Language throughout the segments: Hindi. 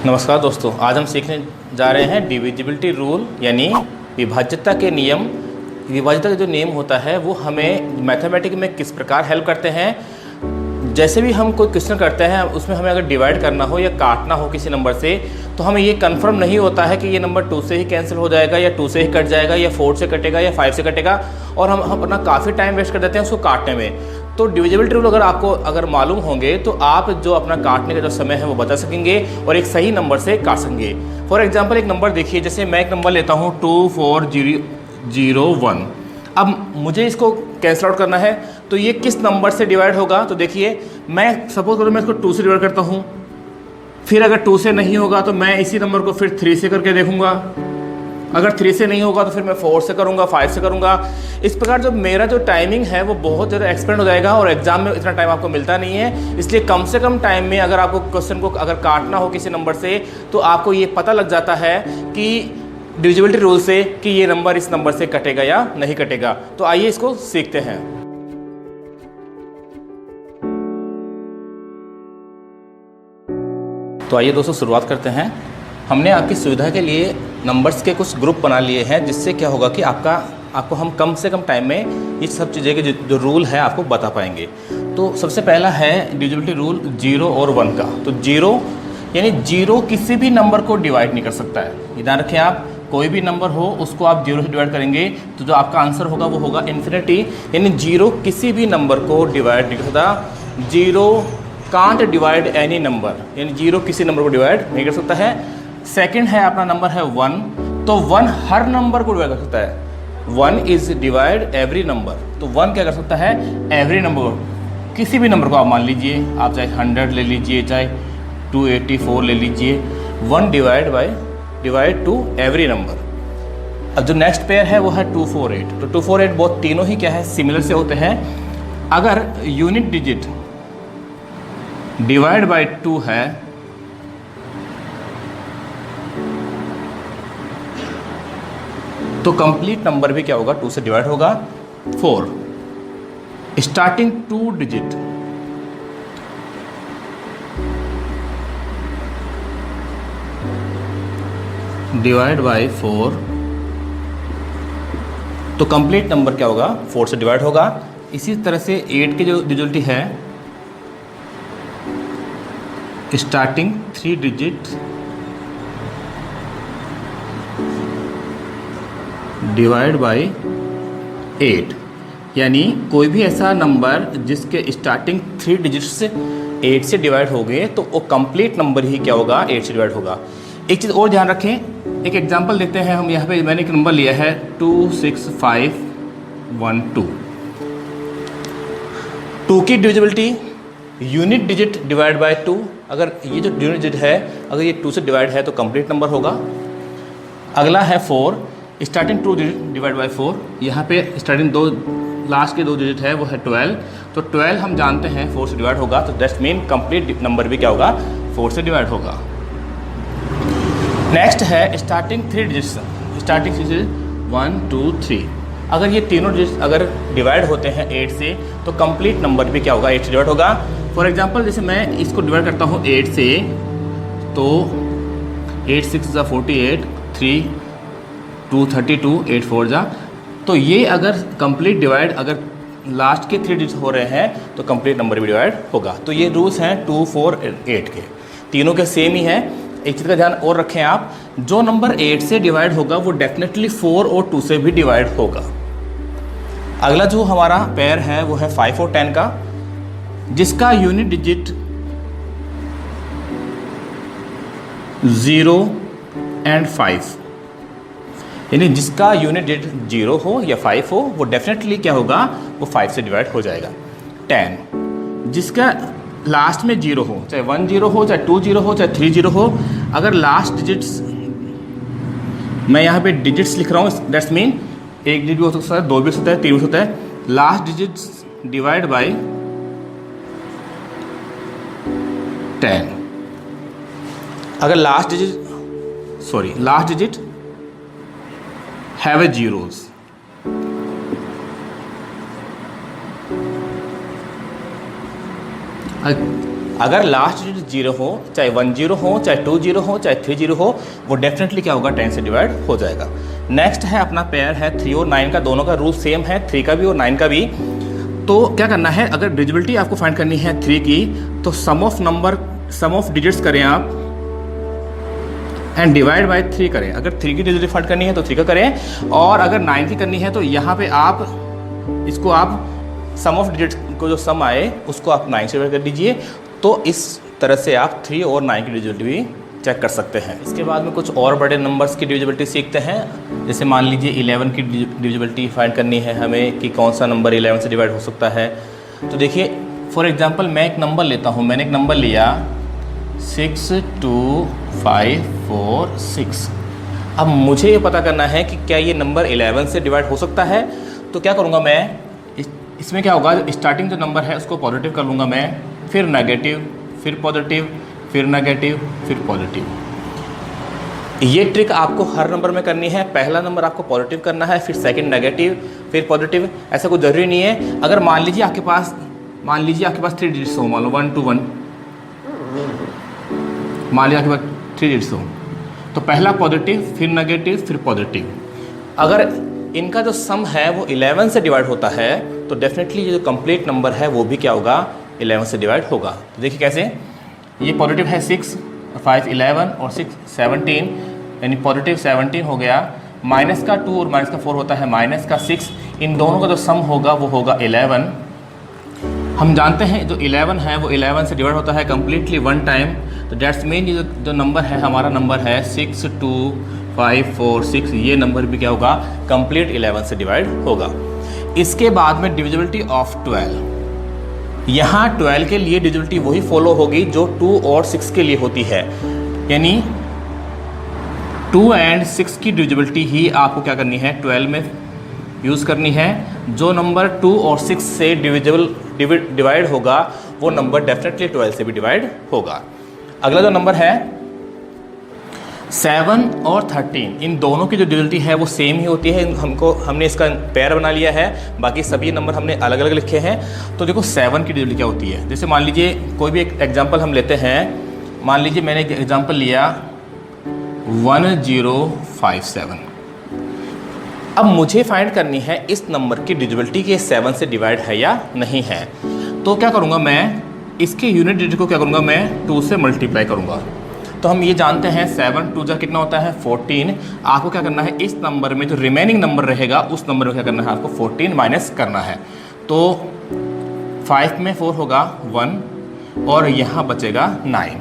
नमस्कार दोस्तों, आज हम सीखने जा रहे हैं डिविजिबिलिटी रूल यानी विभाज्यता के नियम। विभाज्यता का जो नियम होता है वो हमें मैथमेटिक्स में किस प्रकार हेल्प करते हैं। जैसे भी हम कोई क्वेश्चन करते हैं उसमें हमें अगर डिवाइड करना हो या काटना हो किसी नंबर से, तो हमें ये कंफर्म नहीं होता है कि ये नंबर 2 से ही कैंसिल हो जाएगा या 2 से ही कट जाएगा या 4 से कटेगा या 5 से कटेगा, और हम अपना काफ़ी टाइम वेस्ट कर देते हैं उसको काटने में। तो डिविजिबिलिटी रूल अगर मालूम होंगे तो आप जो अपना काटने का जो समय है वो बता सकेंगे और एक सही नंबर से काट सकेंगे। फॉर एग्जांपल एक नंबर देखिए, जैसे मैं एक नंबर लेता हूँ 24001। अब मुझे इसको कैंसिल आउट करना है, तो ये किस नंबर से डिवाइड होगा। तो देखिए, मैं सपोज करूँ मैं इसको 2 से डिवाइड करता हूँ, फिर अगर 2 से नहीं होगा तो मैं इसी नंबर को फिर 3 से करके देखूंगा, अगर 3 से नहीं होगा तो फिर मैं 4 से करूँगा, 5 से करूँगा। इस प्रकार जो मेरा जो टाइमिंग है वो बहुत ज़्यादा एक्सपेंड हो जाएगा और एग्जाम में इतना टाइम आपको मिलता नहीं है। इसलिए कम से कम टाइम में अगर आपको क्वेश्चन को अगर काटना हो किसी नंबर से, तो आपको ये पता लग जाता है कि डिविजिबिलिटी रूल से कि ये नंबर इस नंबर से कटेगा या नहीं कटेगा। तो आइए इसको सीखते हैं। तो आइए दोस्तों शुरुआत करते हैं। हमने आपकी सुविधा के लिए नंबर्स के कुछ ग्रुप बना लिए हैं, जिससे क्या होगा कि आपको हम कम से कम टाइम में ये सब चीज़ें के जो रूल है आपको बता पाएंगे। तो सबसे पहला है डिविजिबिलिटी रूल 0 और 1 का। तो 0 यानी 0 किसी भी नंबर को डिवाइड नहीं कर सकता है। ध्यान रखें, आप कोई भी नंबर हो उसको आप 0 से डिवाइड करेंगे तो जो आपका आंसर होगा वो होगा इन्फिनिटी। यानी 0 किसी भी नंबर को डिवाइड नहीं कर सकता। 0 कांट डिवाइड एनी नंबर, यानी 0 किसी नंबर को डिवाइड नहीं कर सकता है। सेकंड है अपना नंबर है 1, तो 1 हर नंबर को डिवाइड कर सकता है। 1 इज डिवाइड एवरी नंबर, तो 1 क्या कर सकता है, एवरी नंबर, किसी भी नंबर को आप मान लीजिए, आप चाहे 100 ले लीजिए, चाहे 284 ले लीजिए, 1 डिवाइड टू एवरी नंबर। अब जो नेक्स्ट पेयर है वो है 248। तो 248 बहुत तीनों ही क्या है, सिमिलर से होते हैं। अगर यूनिट डिजिट डिवाइड बाई 2 है तो कंप्लीट नंबर भी क्या होगा, 2 से डिवाइड होगा। 4 स्टार्टिंग 2 डिजिट डिवाइड बाय 4 तो कंप्लीट नंबर क्या होगा, 4 से डिवाइड होगा। इसी तरह से 8 की जो डिजिट है, स्टार्टिंग 3 डिजिट डिवाइड बाई 8, यानी कोई भी ऐसा नंबर जिसके स्टार्टिंग 3 डिजिट्स 8 से डिवाइड हो गए तो वो कंप्लीट नंबर ही क्या होगा, 8 से डिवाइड होगा। एक चीज़ और ध्यान रखें, एक एग्जांपल देते हैं हम। यहाँ पे मैंने एक नंबर लिया है 26512। 2 की divisibility unit digit divide by 2। अगर ये जो यूनिट डिजिट है अगर ये 2 से डिवाइड है तो कंप्लीट नंबर होगा। अगला है 4, स्टार्टिंग 2 डिजिट डिवाइड बाई 4। यहाँ पे स्टार्टिंग लास्ट के 2 डिजिट है वो है 12। तो 12 हम जानते हैं 4 से डिवाइड होगा, तो दैट्स मीन कंप्लीट नंबर भी क्या होगा, 4 से डिवाइड होगा। नेक्स्ट है स्टार्टिंग 3 डिजिट्स, स्टार्टिंग 1 2 3। अगर ये तीनों डिजिट अगर डिवाइड होते हैं 8 से तो कंप्लीट नंबर भी क्या होगा, 8 से डिवाइड होगा। फॉर एग्जांपल जैसे मैं इसको डिवाइड करता हूँ 8 से, तो 8 6 48, 3 2 32, 8 4 जा, तो ये अगर कंप्लीट डिवाइड अगर लास्ट के 3 डिजिट हो रहे हैं तो कंप्लीट नंबर भी डिवाइड होगा। तो ये रूल्स हैं 2 4 8 के, तीनों के सेम ही है। एक चीज़ का ध्यान और रखें आप, जो नंबर 8 से डिवाइड होगा वो डेफिनेटली 4 और 2 से भी डिवाइड होगा। अगला जो हमारा पेयर है वो है 5 और 10 का, जिसका यूनिट डिजिट 0 एंड 5, यानी जिसका यूनिट डिजिट 0 हो या 5 हो वो डेफिनेटली क्या होगा, वो 5 से डिवाइड हो जाएगा। 10 जिसका लास्ट में 0 हो, चाहे 1 0 हो, चाहे 2 0 हो, चाहे 3 0 हो, अगर लास्ट डिजिट्स, मैं यहाँ पे डिजिट्स लिख रहा हूँ, दैट्स मीन एक डिजिट भी हो सकता है, 2 भी हो सकता है, 3 भी हो सकता है। Last digits divide by 10। अगर last digit have a zeros, अगर लास्ट डिजिट 0 हो, चाहे 10 हो, चाहे 20 हो, चाहे 30 हो, वो डेफिनेटली क्या होगा, 10 से डिवाइड हो जाएगा। नेक्स्ट है अपना पेयर है 3 और 9 का, दोनों का रूल सेम है, 3 का भी और 9 का भी। तो क्या करना है, अगर डिजिबिलिटी आपको फाइंड करनी है 3 की, तो सम ऑफ डिजिट्स करें आप एंड डिवाइड बाय 3 करें। अगर 3 की डिजिबिलिटी फाइंड करनी है तो 3 का करें, और अगर 9 की करनी है तो यहाँ पे आप इसको आप सम ऑफ डिजिट्स को जो सम आए उसको आप 9 से डिवाइड कर दीजिए। तो इस तरह से आप 3 और 9 की डिविजिबिलिटी भी चेक कर सकते हैं। इसके बाद में कुछ और बड़े नंबर्स की डिविजिबिलिटी सीखते हैं। जैसे मान लीजिए 11 की डिविजिबिलिटी फाइंड करनी है हमें कि कौन सा नंबर 11 से डिवाइड हो सकता है। तो देखिए फॉर एग्जांपल मैं एक नंबर लेता हूँ, मैंने एक नंबर लिया 62546। अब मुझे ये पता करना है कि क्या ये नंबर 11 से डिवाइड हो सकता है। तो क्या करूँगा मैं, इसमें क्या होगा, स्टार्टिंग जो नंबर है उसको पॉजिटिव कर लूँगा मैं, फिर नेगेटिव, फिर पॉजिटिव, फिर नेगेटिव, फिर पॉजिटिव। ये ट्रिक आपको हर नंबर में करनी है। पहला नंबर आपको पॉजिटिव करना है, फिर सेकंड नेगेटिव, फिर पॉजिटिव। ऐसा कोई ज़रूरी नहीं है। अगर मान लीजिए आपके पास 3 डिजिट्स हो, मान लो 1 to 1, मान लीजिए आपके पास 3 डिजिट्स हो, तो पहला पॉजिटिव, फिर नेगेटिव, फिर पॉजिटिव। अगर इनका जो सम है वो 11 से डिवाइड होता है तो डेफिनेटली ये जो कंप्लीट नंबर है वो भी क्या होगा, 11 से डिवाइड होगा। तो देखिए कैसे, ये पॉजिटिव है 6, 5 11 और 6 17, यानी पॉजिटिव 17 हो गया। माइनस का 2 और माइनस का 4 होता है माइनस का 6। इन दोनों का जो सम होगा वो होगा 11। हम जानते हैं जो 11 है वो 11 से डिवाइड होता है कम्प्लीटली 1 टाइम। तो डेट्स मीन ये जो नंबर है हमारा नंबर है 62546, ये नंबर भी क्या होगा, कंप्लीट 11 से डिवाइड होगा। इसके बाद में डिविजिबिलिटी ऑफ 12। यहाँ 12 के लिए डिविजिबिलिटी वही फॉलो होगी जो 2 और 6 के लिए होती है, यानी 2 और 6 की डिविजिबिलिटी ही आपको क्या करनी है, 12 में यूज़ करनी है। जो नंबर 2 और 6 से डिवाइड होगा वो नंबर डेफिनेटली 12 से भी डिवाइड होगा। अगला जो नंबर है 7 और 13, इन दोनों की जो डिविजिबिलिटी है वो सेम ही होती है। हमने इसका पेयर बना लिया है, बाकी सभी नंबर हमने अलग अलग लिखे हैं। तो देखो 7 की डिविजिबिलिटी क्या होती है, जैसे मान लीजिए कोई भी एक एग्जांपल हम लेते हैं। मान लीजिए मैंने एक एग्जांपल लिया 1057। अब मुझे फाइंड करनी है इस नंबर की डिविजिबिलिटी कि 7 से डिवाइड है या नहीं है। तो क्या करूँगा मैं, इसके यूनिट डिजिट को क्या करूँगा मैं, 2 से मल्टीप्लाई करूँगा। तो हम ये जानते हैं 7 2 जा कितना होता है 14। आपको क्या करना है, इस नंबर में जो रिमेनिंग नंबर रहेगा उस नंबर में क्या करना है, आपको 14 माइनस करना है। तो 5 में 4 होगा 1 और यहाँ बचेगा 9।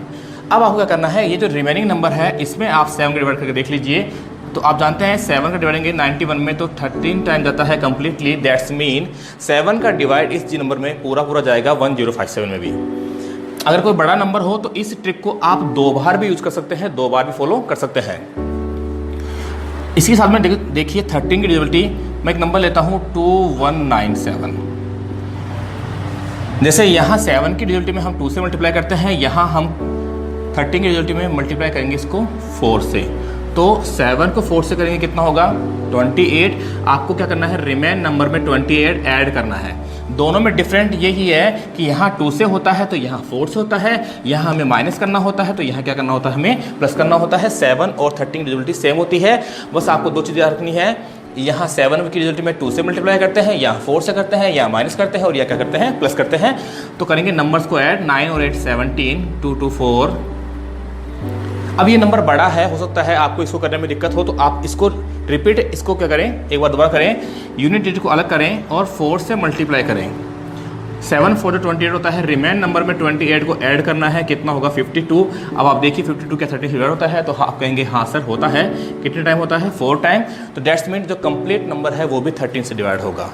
अब आपको क्या करना है, ये जो रिमेनिंग नंबर है इसमें आप 7 का डिवाइड करके देख लीजिए। तो आप जानते हैं 7 का डिवाइडेंगे 91 में तो 13 टाइम जाता है कम्प्लीटली। दैट्स मीन 7 का डिवाइड इस जी नंबर में पूरा जाएगा 1057 में भी। अगर कोई बड़ा नंबर हो तो इस ट्रिक को आप 2 बार भी यूज कर सकते हैं, 2 बार भी फॉलो कर सकते हैं। इसके साथ में देखिए 13 की डिविजिबिलिटी, मैं एक नंबर लेता हूं 2197। जैसे यहाँ 7 की डिविजिबिलिटी में हम 2 से मल्टीप्लाई करते हैं, यहाँ हम 13 की डिविजिबिलिटी में मल्टीप्लाई करेंगे इसको 4 से। तो 7 को 4 से करेंगे कितना होगा 28। आपको क्या करना है, रिमेन नंबर में 28 ऐड करना है। दोनों में डिफरेंट यही है कि यहाँ 2 से होता है तो यहाँ 4 से होता है, यहाँ हमें माइनस करना होता है तो यहाँ क्या करना होता है, हमें प्लस करना होता है। 7 और 13 की डिविजिबिलिटी सेम होती है, बस आपको 2 चीज़ें रखनी है। यहाँ 7 की डिविजिबिलिटी में 2 से मल्टीप्लाई करते हैं, यहाँ 4 से करते हैं, यहाँ माइनस करते हैं और यहाँ क्या करते हैं, प्लस करते हैं। तो करेंगे नंबर्स को ऐड, 9 और 8 17, 2 2 4। अब ये नंबर बड़ा है, हो सकता है आपको इसको करने में दिक्कत हो, तो आप इसको रिपीट, इसको क्या करें, एक बार दोबारा करें, यूनिट डिजिट को अलग करें और 4 से मल्टीप्लाई करें। 7 4 28 होता है, रिमेन नंबर में 28 को ऐड करना है, कितना होगा 52। अब आप देखिए 52 क्या 30 डिवाइड होता है, तो आप कहेंगे हाँ सर होता है। कितने टाइम होता है, 4 टाइम। तो डेट्स मीन जो कंप्लीट नंबर है वो भी 13 से डिवाइड होगा।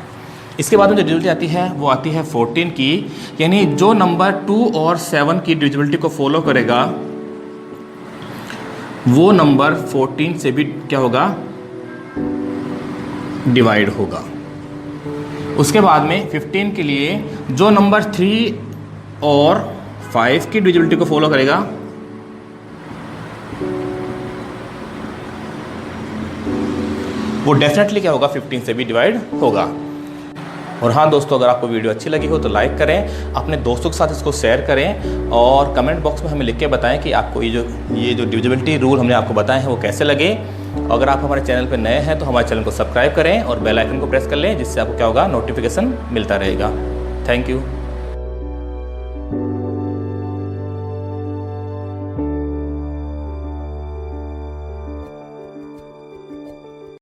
इसके बाद में जो डिविजिबिलिटी आती है वो आती है 14 की, यानी जो नंबर 2 और 7 की डिविजिबिलिटी को फॉलो करेगा वो नंबर 14 से भी क्या होगा, डिवाइड होगा। उसके बाद में 15 के लिए जो नंबर 3 और 5 की डिविजिबिलिटी को फॉलो करेगा वो डेफिनेटली क्या होगा, 15 से भी डिवाइड होगा। और हाँ दोस्तों, अगर आपको वीडियो अच्छी लगी हो तो लाइक करें, अपने दोस्तों के साथ इसको शेयर करें और कमेंट बॉक्स में हमें लिख के बताएं कि आपको ये जो डिविजिबिलिटी रूल हमने आपको बताए हैं वो कैसे लगे। अगर आप हमारे चैनल पर नए हैं तो हमारे चैनल को सब्सक्राइब करें और बेल आइकन को प्रेस कर लें, जिससे आपको क्या होगा, नोटिफिकेशन मिलता रहेगा। Thank you.